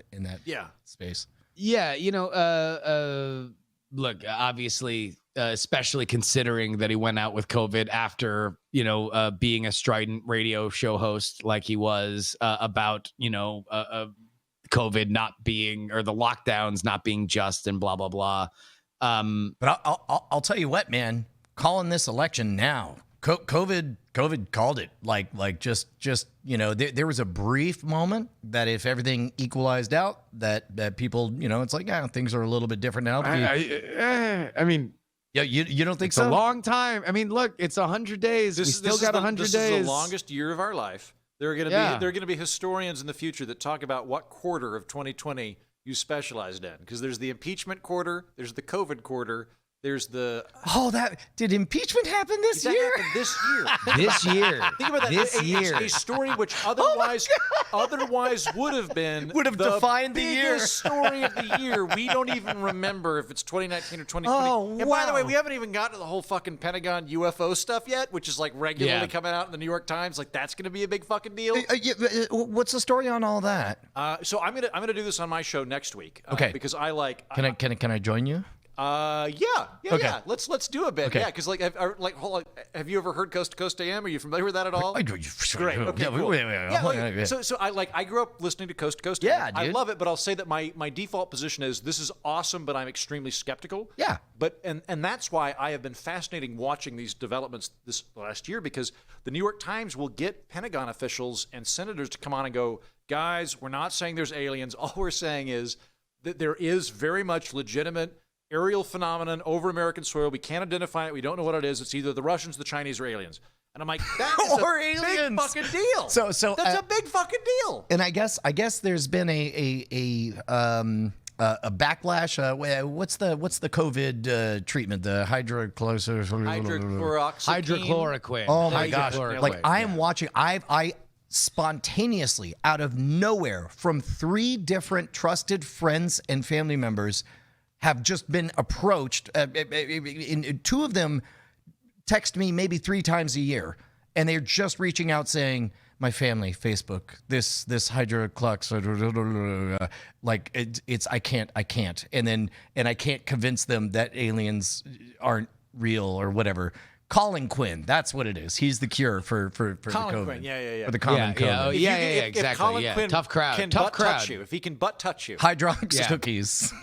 space. Yeah, look, obviously, especially considering that he went out with COVID after, being a strident radio show host like he was about, COVID not being, or the lockdowns not being just, and blah blah blah. But I'll tell you what, man. Calling this election now. COVID called it. Like just there was a brief moment that if everything equalized out, that people, it's like, yeah, things are a little bit different now. I mean, yeah, you don't think it's so? a long time. I mean, look, it's 100 days. We still got 100 days. This is the longest year of our life. There are going to be historians in the future that talk about what quarter of 2020 you specialized in, because there's the impeachment quarter, there's the COVID quarter, there's the did impeachment happen this year? Happened this year. This year. Think about that. This year. A story which otherwise would have defined the year. Biggest story of the year. We don't even remember if it's 2019 or 2020. Oh, and by the way, wow. we haven't even gotten to the whole fucking Pentagon UFO stuff yet, which is like regularly coming out in the New York Times. Like that's going to be a big fucking deal. What's the story on all that? So I'm gonna do this on my show next week. Okay. Because I like. Can I join you? Yeah. Let's do a bit. Okay. Yeah, because have you ever heard Coast to Coast AM? Are you familiar with that at all? Great. Okay. Cool. So I grew up listening to Coast to Coast AM. Yeah, dude. I love it, but I'll say that my default position is this is awesome, but I'm extremely skeptical. Yeah. But and that's why I have been fascinating watching these developments this last year, because the New York Times will get Pentagon officials and senators to come on and go, guys, we're not saying there's aliens. All we're saying is that there is very much legitimate aerial phenomenon over American soil. We can't identify it. We don't know what it is. It's either the Russians, the Chinese, or aliens. And I'm like, that is Or a aliens. big fucking deal. So that's a big fucking deal. And I guess there's been a backlash. What's the COVID treatment? The hydrochloroquine. Oh my gosh! Hydrochloroquine. Like I am watching. I spontaneously, out of nowhere, from 3 different trusted friends and family members, have just been approached. 2 of them text me maybe 3 times a year, and they're just reaching out saying, "My family, Facebook, this hydrochloroquine, like it's I can't," and I can't convince them that aliens aren't real or whatever. Colin Quinn, that's what it is. He's the cure for the COVID. Quinn, yeah. For the common COVID. If exactly. Colin Quinn Tough crowd. Can Tough butt crowd. touch you, if he can butt touch you. Hydrox cookies.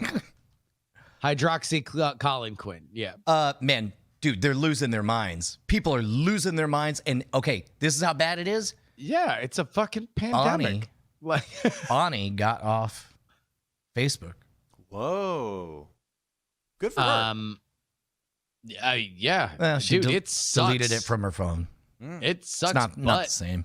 Colin Quinn. Yeah. Man, dude, they're losing their minds. People are losing their minds. And okay, this is how bad it is. Yeah, it's a fucking pandemic. Ani got off Facebook. Whoa. Good for her. Yeah. Well, she dude, it sucks. deleted it from her phone. It sucks. It's not the same.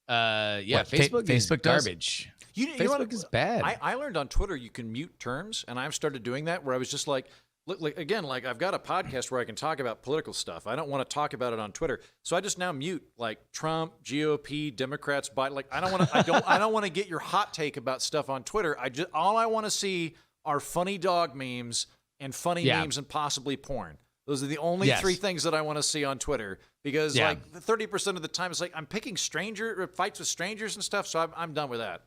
Facebook is Facebook does? garbage. Facebook is bad. I learned on Twitter you can mute terms, and I've started doing that where I was just like, look, again, like I've got a podcast where I can talk about political stuff. I don't want to talk about it on Twitter, so I just now mute like Trump, GOP, Democrats, Biden. Like I don't want to get your hot take about stuff on Twitter. All I want to see are funny dog memes and funny memes and possibly porn. Those are the only 3 things that I want to see on Twitter, because like 30% of the time it's like I'm picking fights with strangers and stuff. So I'm done with that.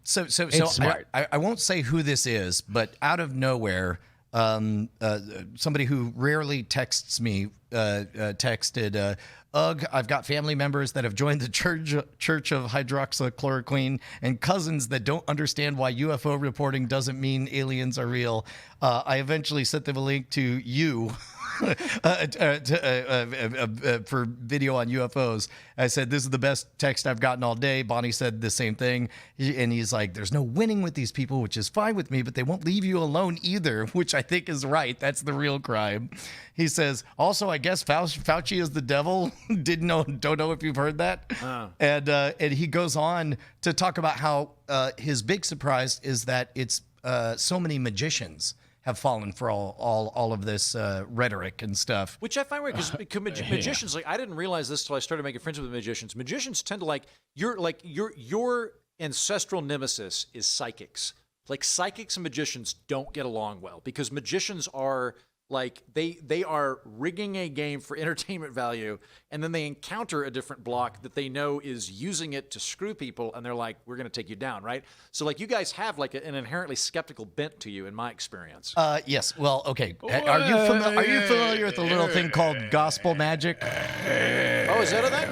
So smart. I won't say who this is, but out of nowhere, somebody who rarely texts me texted, "Ugh, I've got family members that have joined the Church of Hydroxychloroquine and cousins that don't understand why UFO reporting doesn't mean aliens are real. I eventually sent them a link to you." For video on UFOs. I said, "This is the best text I've gotten all day." Bonnie said the same thing. And he's like, "There's no winning with these people, which is fine with me, but they won't leave you alone either," which I think is right. That's the real crime. He says, "Also, I guess Fauci is the devil." Don't know if you've heard that. And he goes on to talk about how his big surprise is that it's so many magicians have fallen for all of this rhetoric and stuff. Which I find weird, because magicians, like I didn't realize this till I started making friends with magicians. Magicians tend to your ancestral nemesis is psychics. Like psychics and magicians don't get along well, because magicians are like they are rigging a game for entertainment value, and then they encounter a different block that they know is using it to screw people, and they're like, "We're going to take you down," right? So like you guys have like an inherently skeptical bent to you, in my experience. Yes. Well, okay. Are you familiar with a little thing called gospel magic? Oh, is that a thing?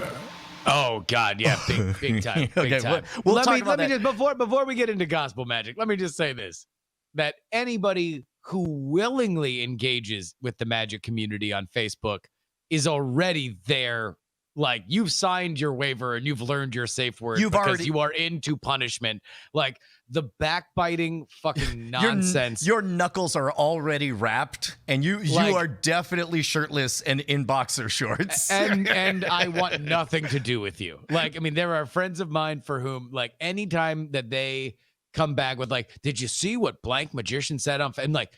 Oh God, yeah, big time, big Okay, time. we'll let talk me about let me that. just before we get into gospel magic, let me just say this: that anybody who willingly engages with the magic community on Facebook is already there. Like, you've signed your waiver and you've learned your safe word because you are into punishment. Like, the backbiting fucking nonsense. Your knuckles are already wrapped, and you are definitely shirtless and in boxer shorts. and I want nothing to do with you. Like, I mean, there are friends of mine for whom, like, anytime that they come back with, like, did you see what blank magician said on? And like,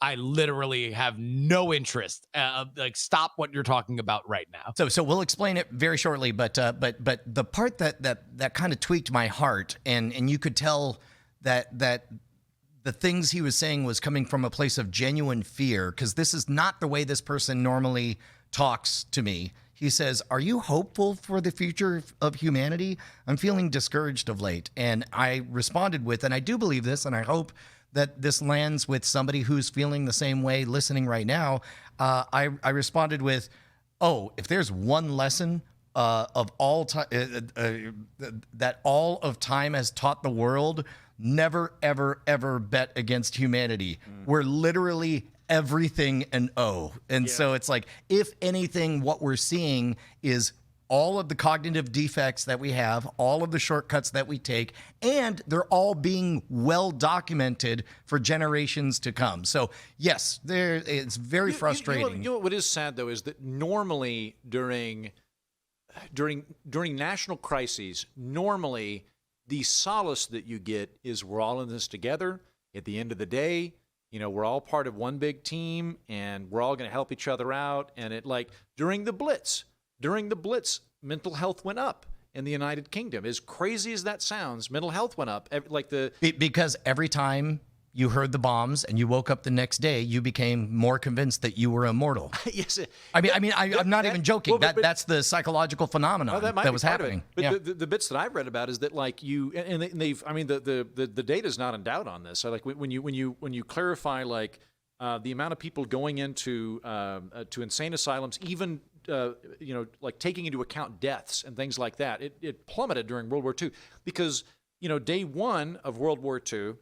I literally have no interest. Like, stop what you're talking about right now. So we'll explain it very shortly, but the part that kind of tweaked my heart, and you could tell that the things he was saying was coming from a place of genuine fear, because this is not the way this person normally talks to me. He says, "Are you hopeful for the future of humanity? I'm feeling discouraged of late." And I responded with, and I do believe this, and I hope that this lands with somebody who's feeling the same way listening right now. I responded with, "Oh, if there's one lesson of all time that all of time has taught the world, never, ever, ever bet against humanity. We're literally everything an O." And so it's like, if anything, what we're seeing is all of the cognitive defects that we have, all of the shortcuts that we take, and they're all being well documented for generations to come. So yes, it's very frustrating. You know what is sad though is that normally during national crises, normally the solace that you get is we're all in this together. At the end of the day, we're all part of one big team, and we're all going to help each other out. And it, like, during the Blitz, mental health went up in the United Kingdom. As crazy as that sounds, mental health went up. Because every time you heard the bombs and you woke up the next day, you became more convinced that you were immortal. Yes. I'm not even joking. That's the psychological phenomenon that was happening. But the bits that I've read about is that, like, the data is not in doubt on this. So, like, when you clarify, like, the amount of people going into to insane asylums, even like taking into account deaths and things like that, it plummeted during World War II, because day one of World War II,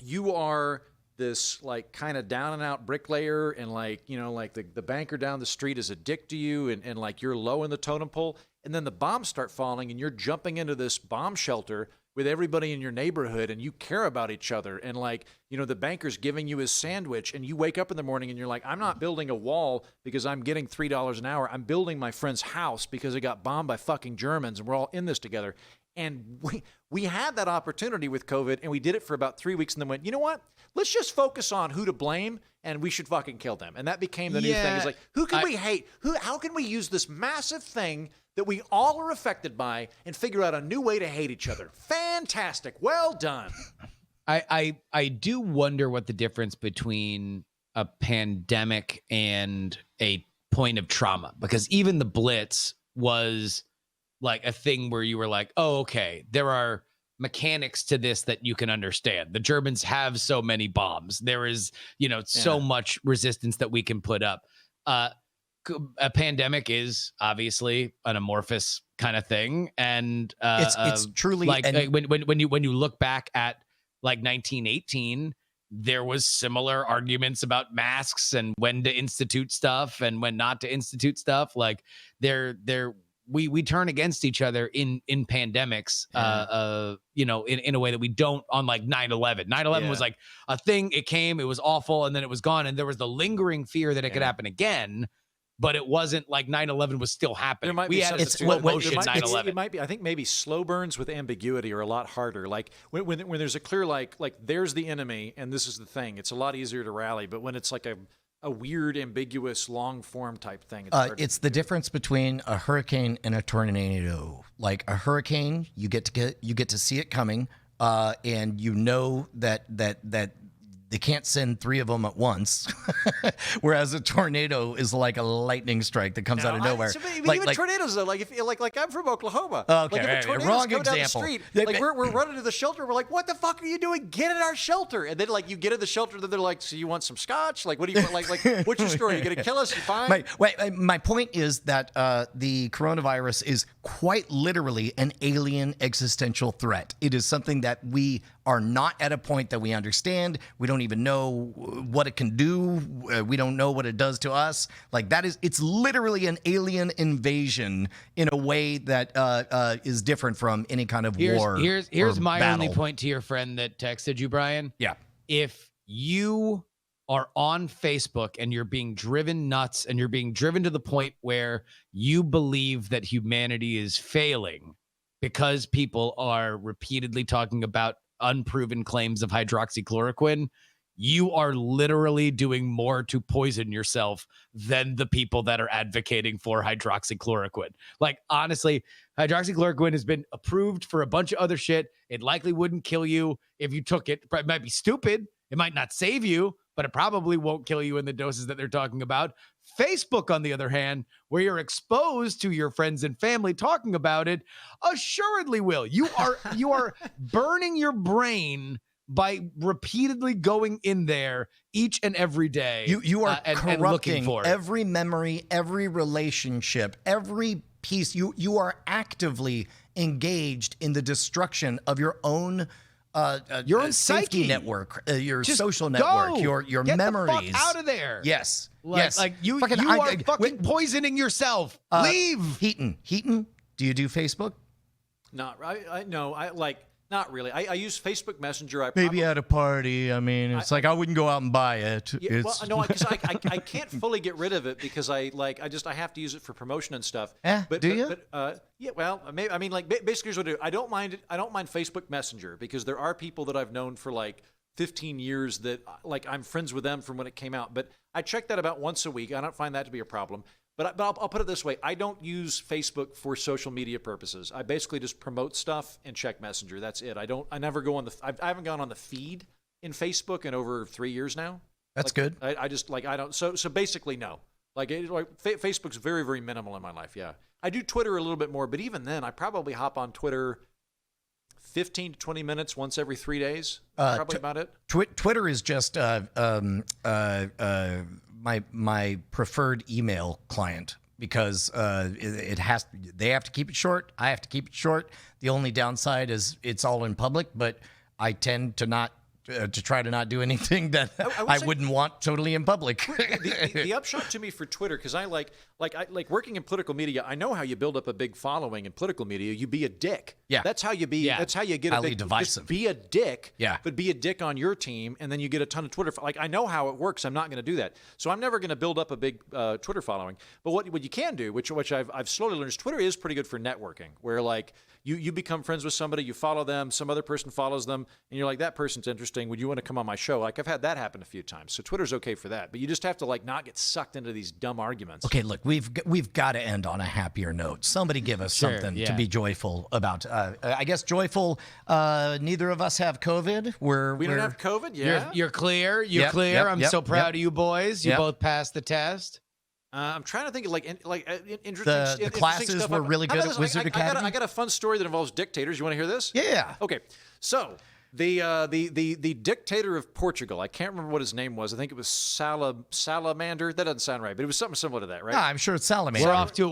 you are this, like, kind of down and out bricklayer, and like the banker down the street is a dick to you, and like you're low in the totem pole, and then the bombs start falling and you're jumping into this bomb shelter with everybody in your neighborhood, and you care about each other, and like, the banker's giving you his sandwich, and you wake up in the morning and you're like, I'm not building a wall because I'm getting $3 an hour. I'm building my friend's house because it got bombed by fucking Germans, and we're all in this together. And we had that opportunity with COVID, and we did it for about 3 weeks, and then went, you know what? Let's just focus on who to blame, and we should fucking kill them. And that became the new thing. It's like, who can we hate? How can we use this massive thing that we all are affected by and figure out a new way to hate each other? Fantastic. Well done. I do wonder what the difference between a pandemic and a point of trauma, because even the Blitz was like a thing where you were like, oh, okay, there are mechanics to this that you can understand. The Germans have so many bombs. There is, so much resistance that we can put up. A pandemic is obviously an amorphous kind of thing, and it's truly like when you look back at like 1918, there was similar arguments about masks and when to institute stuff and when not to institute stuff. Like we turn against each other in pandemics, in a way that we don't on like 9/11. 9/11 was like a thing. It came, it was awful, and then it was gone. And there was the lingering fear that it could happen again, but it wasn't like 9/11 was still happening. There might we be had a some slow motion 9/11. It might be. I think maybe slow burns with ambiguity are a lot harder. Like when there's a clear, like there's the enemy and this is the thing, it's a lot easier to rally. But when it's like a weird, ambiguous, long form type thing, it's the difference between a hurricane and a tornado. Like a hurricane, you get to see it coming, and you know that they can't send 3 of them at once, whereas a tornado is like a lightning strike that comes out of nowhere. Even tornadoes though, like if I'm from Oklahoma. Okay, like if a tornado's wrong coming down the example. street, like we're running to the shelter. We're like, what the fuck are you doing? Get in our shelter. And then like you get in the shelter, then they're like, so you want some scotch? Like what do you like? What's your story? You gonna kill us? You fine? My point is that the coronavirus is quite literally an alien existential threat. It is something that we are not at a point that we understand. We don't even know what it can do. We don't know what it does to us. Like it's literally an alien invasion in a way that is different from any kind of war. Here's or my battle. only point to your friend that texted you, Brian. Yeah. If you are on Facebook and you're being driven nuts and you're being driven to the point where you believe that humanity is failing because people are repeatedly talking about unproven claims of hydroxychloroquine, you are literally doing more to poison yourself than the people that are advocating for hydroxychloroquine. Like, honestly, hydroxychloroquine has been approved for a bunch of other shit. It likely wouldn't kill you if you took it. It might be stupid. It might not save you, but it probably won't kill you in the doses that they're talking about. Facebook, on the other hand, where you're exposed to your friends and family talking about it, assuredly will. You are burning your brain by repeatedly going in there each and every day. You are and looking corrupting for it. every memory, every relationship, every piece. You are actively engaged in the destruction of your own own safety psyche. network, your Just social go. network, your Get memories. the fuck out of there. Yes. Like, yes. you Fucking- are fucking poisoning yourself. Leave. Heaton, do you do Facebook? Not not really. I use Facebook Messenger. Maybe at a party. I mean, it's I wouldn't go out and buy it. Yeah, well, no, because I can't fully get rid of it because I have to use it for promotion and stuff. Do you? Yeah, well, maybe, I mean, like basically, here's what I do. I don't mind it. I don't mind Facebook Messenger because there are people that I've known for like 15 years that like I'm friends with them from when it came out. But I check that about once a week. I don't find that to be a problem. But I'll put it this way. I don't use Facebook for social media purposes. I basically just promote stuff and check Messenger. That's it. I never go on I haven't gone on the feed in Facebook in over 3 years now. That's good. good. I just like, I don't, so basically no. Facebook's very, very minimal in my life. Yeah. I do Twitter a little bit more, but even then I probably hop on Twitter 15 to 20 minutes once every 3 days. Probably about it. Twitter is just my preferred email client because they have to keep it short. I have to keep it short. The only downside is it's all in public, but I tend to not to try to not do anything that I wouldn't want totally in public. The upshot to me for Twitter, because I like working in political media. I know how you build up a big following in political media. You be a dick. Yeah, that's how you be. Yeah. That's how you get highly divisive. Just be a dick. Yeah, but be a dick on your team, and then you get a ton of Twitter. Like I know how it works. I'm not going to do that. So I'm never going to build up a big Twitter following. But what you can do, which I've slowly learned, is Twitter is pretty good for networking. Where like you become friends with somebody, you follow them, some other person follows them, and you're like, that person's interesting. Would you want to come on my show? Like I've had that happen a few times. So Twitter's okay for that. But you just have to like not get sucked into these dumb arguments. Okay, look, we've got to end on a happier note. Somebody give us something to be joyful about. I guess joyful. Neither of us have COVID. We don't have COVID. Yeah, you're clear. You're clear. Yep, I'm so proud of you boys. You both passed the test. I'm trying to think of interesting. The classes stuff. were really good at Wizard Academy. I got a fun story that involves dictators. You want to hear this? Yeah. Okay. So the dictator of Portugal. I can't remember what his name was. I think it was Salamander. That doesn't sound right, but it was something similar to that, right? No, I'm sure it's Salamander. We're off to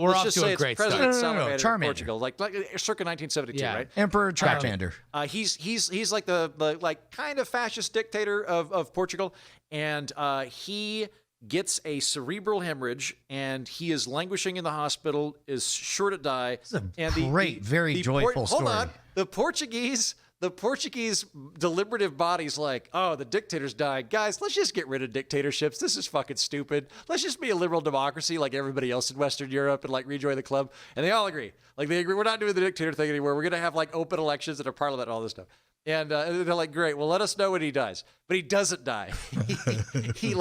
a great start. President Salamander of Charmander. Portugal, like circa 1972, right? Emperor Charmander. He's like the like kind of fascist dictator of Portugal, and he gets a cerebral hemorrhage, and he is languishing in the hospital, is sure to die. This is a very joyful story. Hold on. The Portuguese deliberative body's like, oh, the dictator's dying. Guys, let's just get rid of dictatorships. This is fucking stupid. Let's just be a liberal democracy like everybody else in Western Europe and like rejoin the club. And they all agree. Like they agree, we're not doing the dictator thing anymore. We're going to have like open elections and a parliament and all this stuff. And they're like, great. Well, let us know when he dies. But he doesn't die. he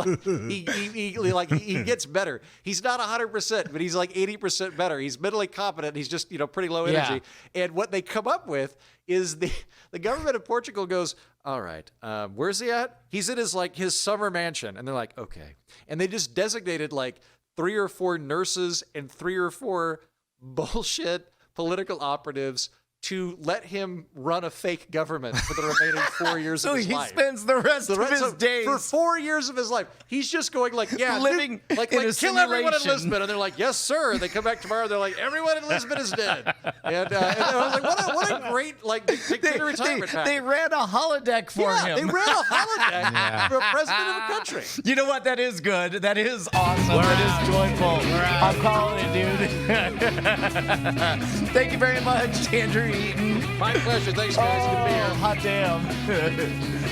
gets better. He's not 100%, but he's like 80% better. He's mentally competent. He's just pretty low energy. And what they come up with is the government of Portugal goes, all right, where's he at? He's in his summer mansion. And they're like, okay. And they just designated like 3 or 4 nurses and 3 or 4 bullshit political operatives to let him run a fake government for the remaining 4 years of his life. So he spends the rest of his days for 4 years of his life. He's just going like, yeah, living like in a kill everyone in simulation. Lisbon, and they're like, yes, sir. And they come back tomorrow, they're like, everyone in Lisbon is dead. And I was like, what a great like dictator retirement package. They ran a holodeck for him. They ran a holodeck for a president of a country. You know what? That is good. That is awesome. That is joyful. I'm calling it, dude. Thank you very much, Andrew Eaton. My pleasure. Thanks, guys. Good to be here. Hot damn.